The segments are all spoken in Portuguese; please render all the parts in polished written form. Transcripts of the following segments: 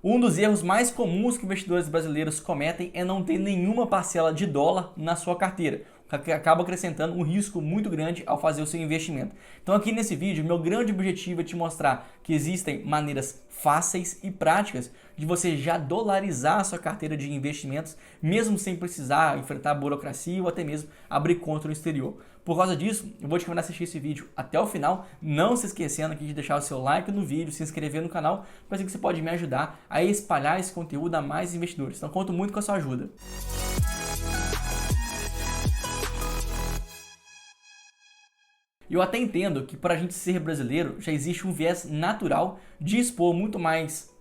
Um dos erros mais comuns que investidores brasileiros cometem é não ter nenhuma parcela de dólar na sua carteira, o que acaba acrescentando um risco muito grande ao fazer o seu investimento. Então aqui nesse vídeo, meu grande objetivo é te mostrar que existem maneiras fáceis e práticas de você já dolarizar a sua carteira de investimentos, mesmo sem precisar enfrentar a burocracia ou até mesmo abrir conta no exterior. Por causa disso, eu vou te convidar a assistir esse vídeo até o final, não se esquecendo aqui de deixar o seu like no vídeo, se inscrever no canal, para assim que você pode me ajudar a espalhar esse conteúdo a mais investidores. Então conto muito com a sua ajuda. Eu até entendo que para a gente ser brasileiro já existe um viés natural de expor muito mais,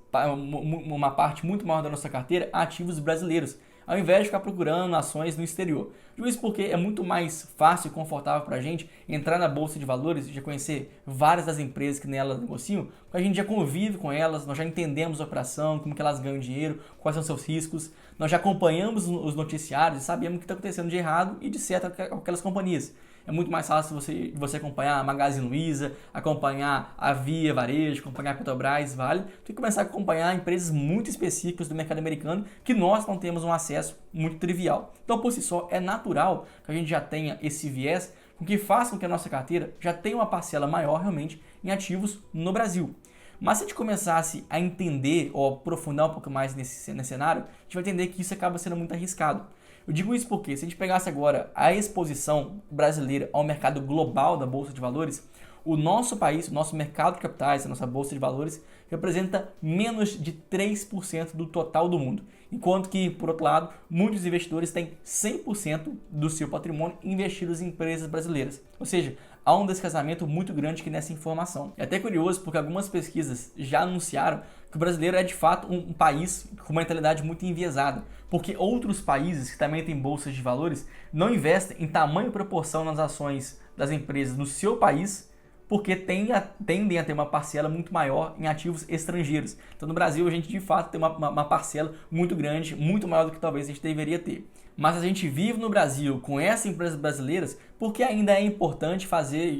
uma parte muito maior da nossa carteira a ativos brasileiros, ao invés de ficar procurando ações no exterior. Isso porque é muito mais fácil e confortável para a gente entrar na bolsa de valores e já conhecer várias das empresas que nelas negociam, porque a gente já convive com elas, nós já entendemos a operação, como que elas ganham dinheiro, quais são seus riscos, nós já acompanhamos os noticiários e sabemos o que está acontecendo de errado e de certo com aquelas companhias. É muito mais fácil você acompanhar a Magazine Luiza, acompanhar a Via Varejo, acompanhar a Petrobras, Vale, do que começar a acompanhar empresas muito específicas do mercado americano que nós não temos um acesso muito trivial. Então, por si só, é natural que a gente já tenha esse viés, com que faça com que a nossa carteira já tenha uma parcela maior realmente em ativos no Brasil. Mas se a gente começasse a entender ou aprofundar um pouco mais nesse cenário, a gente vai entender que isso acaba sendo muito arriscado. Eu digo isso porque se a gente pegasse agora a exposição brasileira ao mercado global da Bolsa de Valores, o nosso país, o nosso mercado de capitais, a nossa Bolsa de Valores, representa menos de 3% do total do mundo. Enquanto que, por outro lado, muitos investidores têm 100% do seu patrimônio investidos em empresas brasileiras. Ou seja, há um descasamento muito grande aqui nessa informação. É até curioso porque algumas pesquisas já anunciaram que o brasileiro é de fato um país com uma mentalidade muito enviesada, porque outros países que também têm bolsas de valores não investem em tamanha proporção nas ações das empresas no seu país, porque tendem a ter uma parcela muito maior em ativos estrangeiros. Então no Brasil a gente de fato tem uma parcela muito grande, muito maior do que talvez a gente deveria ter. Mas a gente vive no Brasil com essas empresas brasileiras porque ainda é importante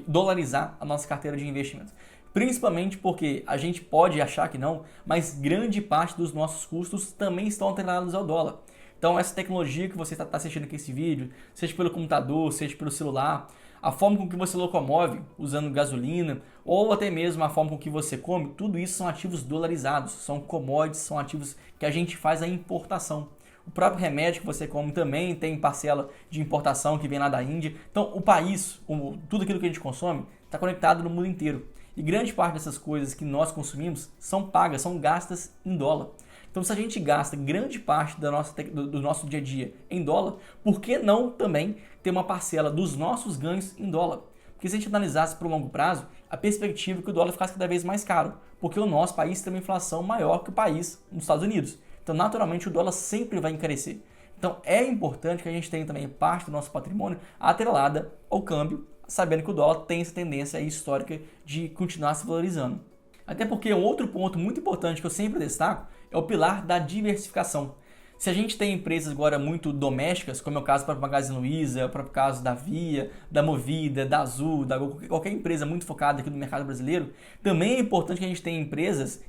dolarizar a nossa carteira de investimentos. Principalmente porque a gente pode achar que não, mas grande parte dos nossos custos também estão atrelados ao dólar. Então essa tecnologia que você está assistindo aqui esse vídeo, seja pelo computador, seja pelo celular, a forma com que você locomove usando gasolina ou até mesmo a forma com que você come, tudo isso são ativos dolarizados, são commodities, são ativos que a gente faz a importação. O próprio remédio que você come também tem parcela de importação que vem lá da Índia. Então o país, tudo aquilo que a gente consome, está conectado no mundo inteiro. E grande parte dessas coisas que nós consumimos são pagas, são gastas em dólar. Então se a gente gasta grande parte do nosso dia a dia em dólar, por que não também ter uma parcela dos nossos ganhos em dólar? Porque se a gente analisasse para o longo prazo, a perspectiva é que o dólar ficasse cada vez mais caro, porque o nosso país tem uma inflação maior que o país nos Estados Unidos. Então naturalmente o dólar sempre vai encarecer. Então é importante que a gente tenha também parte do nosso patrimônio atrelada ao câmbio, sabendo que o dólar tem essa tendência histórica de continuar se valorizando. Até porque um outro ponto muito importante que eu sempre destaco é o pilar da diversificação. Se a gente tem empresas agora muito domésticas, como é o caso da Magazine Luiza, o próprio caso da Via, da Movida, da Azul, da Gol, qualquer empresa muito focada aqui no mercado brasileiro, também é importante que a gente tenha empresas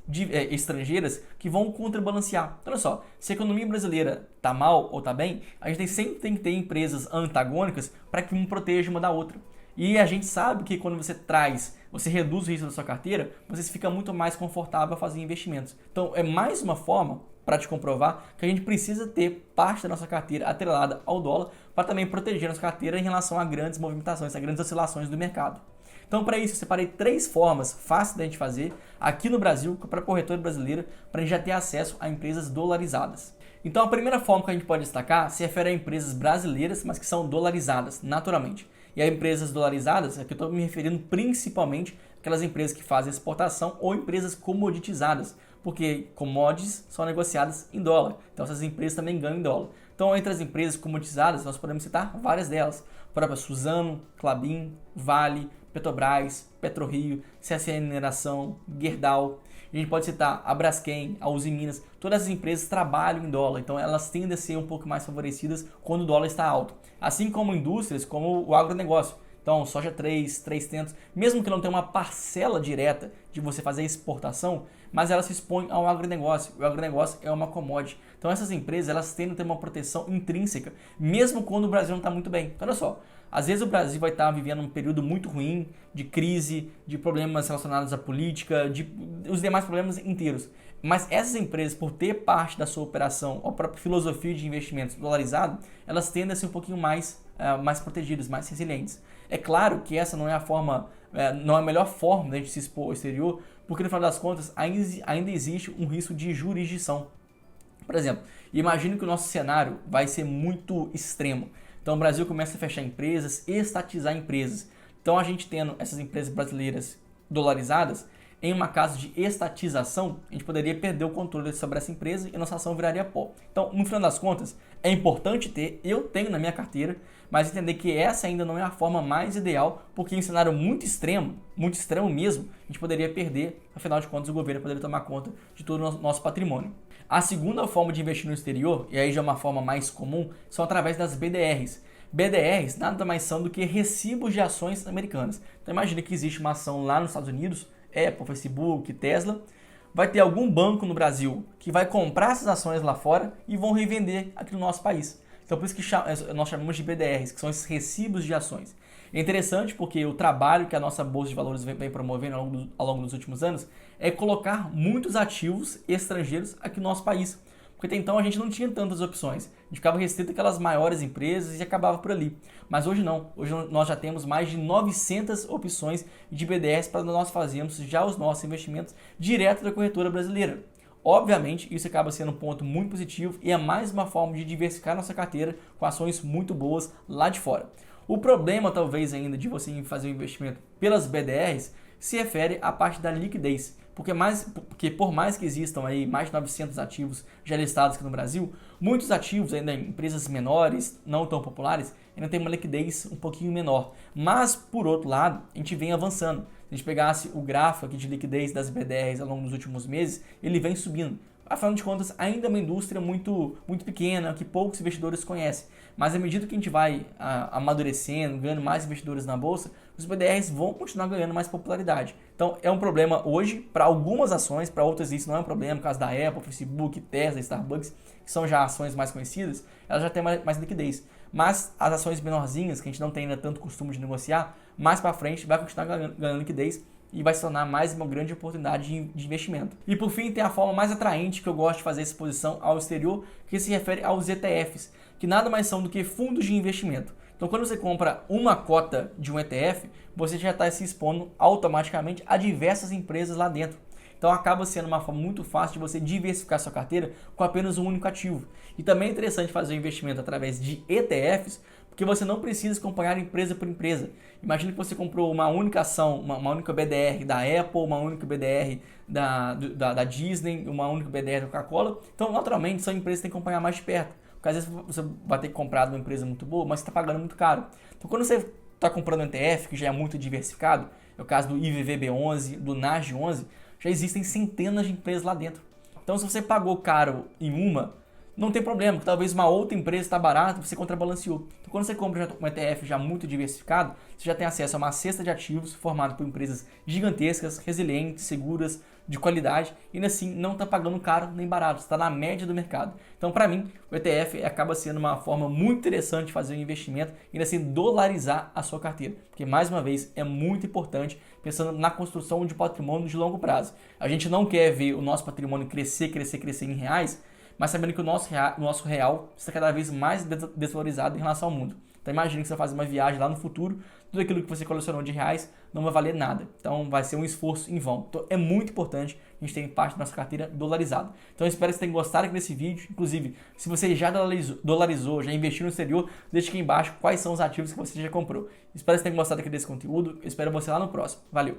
estrangeiras que vão contrabalancear. Então, olha só, se a economia brasileira está mal ou está bem, a gente sempre tem que ter empresas antagônicas para que uma proteja uma da outra. E a gente sabe que quando você reduz o risco da sua carteira, você fica muito mais confortável a fazer investimentos. Então é mais uma forma para te comprovar que a gente precisa ter parte da nossa carteira atrelada ao dólar para também proteger a nossa carteira em relação a grandes movimentações, a grandes oscilações do mercado. Então para isso eu separei 3 formas fáceis da gente fazer aqui no Brasil, para a corretora brasileira, para a gente já ter acesso a empresas dolarizadas. Então a primeira forma que a gente pode destacar se refere a empresas brasileiras, mas que são dolarizadas naturalmente. E a empresas dolarizadas, aqui eu estou me referindo principalmente àquelas empresas que fazem exportação ou empresas comoditizadas, porque commodities são negociadas em dólar, então essas empresas também ganham em dólar. Então entre as empresas comoditizadas nós podemos citar várias delas, a própria Suzano, Klabin, Vale, Petrobras, PetroRio, CSN Mineração, Gerdau. A gente pode citar a Braskem, a Uzi Minas, todas essas empresas trabalham em dólar, então elas tendem a ser um pouco mais favorecidas quando o dólar está alto. Assim como indústrias como o agronegócio. Então, soja 3, 300, mesmo que não tenha uma parcela direta de você fazer exportação, mas ela se expõe ao agronegócio. O agronegócio é uma commodity. Então essas empresas, elas tendem a ter uma proteção intrínseca, mesmo quando o Brasil não está muito bem. Então olha só, às vezes o Brasil vai estar vivendo um período muito ruim, de crise, de problemas relacionados à política, de os demais problemas inteiros. Mas essas empresas, por ter parte da sua operação, a própria filosofia de investimentos dolarizado, elas tendem a ser um pouquinho mais protegidas, mais resilientes. É claro que essa não é a forma, não é a melhor forma de a gente se expor ao exterior, porque no final das contas ainda existe um risco de jurisdição. Por exemplo, imagine que o nosso cenário vai ser muito extremo. Então o Brasil começa a fechar empresas, estatizar empresas. Então a gente tendo essas empresas brasileiras dolarizadas, em uma caso de estatização, a gente poderia perder o controle sobre essa empresa e a nossa ação viraria pó. Então, no final das contas, é importante ter, eu tenho na minha carteira, mas entender que essa ainda não é a forma mais ideal, porque em um cenário muito extremo mesmo, a gente poderia perder, afinal de contas o governo poderia tomar conta de todo o nosso patrimônio. A segunda forma de investir no exterior, e aí já é uma forma mais comum, são através das BDRs. BDRs nada mais são do que recibos de ações americanas. Então imagine que existe uma ação lá nos Estados Unidos, Apple, Facebook, Tesla, vai ter algum banco no Brasil que vai comprar essas ações lá fora e vão revender aqui no nosso país. Então por isso que nós chamamos de BDRs, que são esses recibos de ações. É interessante porque o trabalho que a nossa Bolsa de Valores vem promovendo ao longo dos últimos anos é colocar muitos ativos estrangeiros aqui no nosso país. Porque até então a gente não tinha tantas opções. A gente ficava restrito àquelas maiores empresas e acabava por ali. Mas hoje não. Hoje nós já temos mais de 900 opções de BDRs para nós fazermos já os nossos investimentos direto da corretora brasileira. Obviamente, isso acaba sendo um ponto muito positivo e é mais uma forma de diversificar nossa carteira com ações muito boas lá de fora. O problema, talvez, ainda de você fazer o investimento pelas BDRs se refere à parte da liquidez. Porque por mais que existam aí mais de 900 ativos já listados aqui no Brasil, muitos ativos ainda em empresas menores, não tão populares, ainda tem uma liquidez um pouquinho menor. Mas, por outro lado, a gente vem avançando. Se a gente pegasse o gráfico aqui de liquidez das BDRs ao longo dos últimos meses, ele vem subindo. Afinal de contas, ainda é uma indústria muito pequena, que poucos investidores conhecem. Mas à medida que a gente vai amadurecendo, ganhando mais investidores na bolsa, os BDRs vão continuar ganhando mais popularidade. Então é um problema hoje para algumas ações, para outras isso não é um problema, no caso da Apple, Facebook, Tesla, Starbucks, que são já ações mais conhecidas, elas já têm mais liquidez. Mas as ações menorzinhas, que a gente não tem ainda tanto costume de negociar, mais para frente vai continuar ganhando liquidez e vai se tornar mais uma grande oportunidade de investimento. E por fim, tem a forma mais atraente que eu gosto de fazer exposição ao exterior, que se refere aos ETFs, que nada mais são do que fundos de investimento. Então, quando você compra uma cota de um ETF, você já está se expondo automaticamente a diversas empresas lá dentro. Então, acaba sendo uma forma muito fácil de você diversificar sua carteira com apenas um único ativo. E também é interessante fazer o investimento através de ETFs, porque você não precisa acompanhar empresa por empresa. Imagina que você comprou uma única ação, uma única BDR da Apple, uma única BDR da Disney, uma única BDR da Coca-Cola. Então, naturalmente, são empresas que tem que acompanhar mais de perto. Porque às vezes você vai ter comprado uma empresa muito boa, mas você está pagando muito caro. Então, quando você está comprando um ETF, que já é muito diversificado, é o caso do IVVB11, do NASD11, já existem centenas de empresas lá dentro. Então, se você pagou caro em uma, não tem problema, porque talvez uma outra empresa está barata, você contrabalanceou. Então, quando você compra um ETF já muito diversificado, você já tem acesso a uma cesta de ativos formada por empresas gigantescas, resilientes, seguras, de qualidade, e ainda assim não está pagando caro nem barato, está na média do mercado. Então, para mim, o ETF acaba sendo uma forma muito interessante de fazer um investimento e ainda assim dolarizar a sua carteira, porque mais uma vez é muito importante pensando na construção de patrimônio de longo prazo. A gente não quer ver o nosso patrimônio crescer em reais, mas sabendo que o nosso real está cada vez mais desvalorizado em relação ao mundo. Então imagine que você vai fazer uma viagem lá no futuro, tudo aquilo que você colecionou de reais não vai valer nada. Então vai ser um esforço em vão. Então é muito importante a gente ter parte da nossa carteira dolarizada. Então eu espero que você tenha gostado desse vídeo. Inclusive, se você já dolarizou, já investiu no exterior, deixe aqui embaixo quais são os ativos que você já comprou. Espero que você tenha gostado desse conteúdo. Eu espero você lá no próximo. Valeu!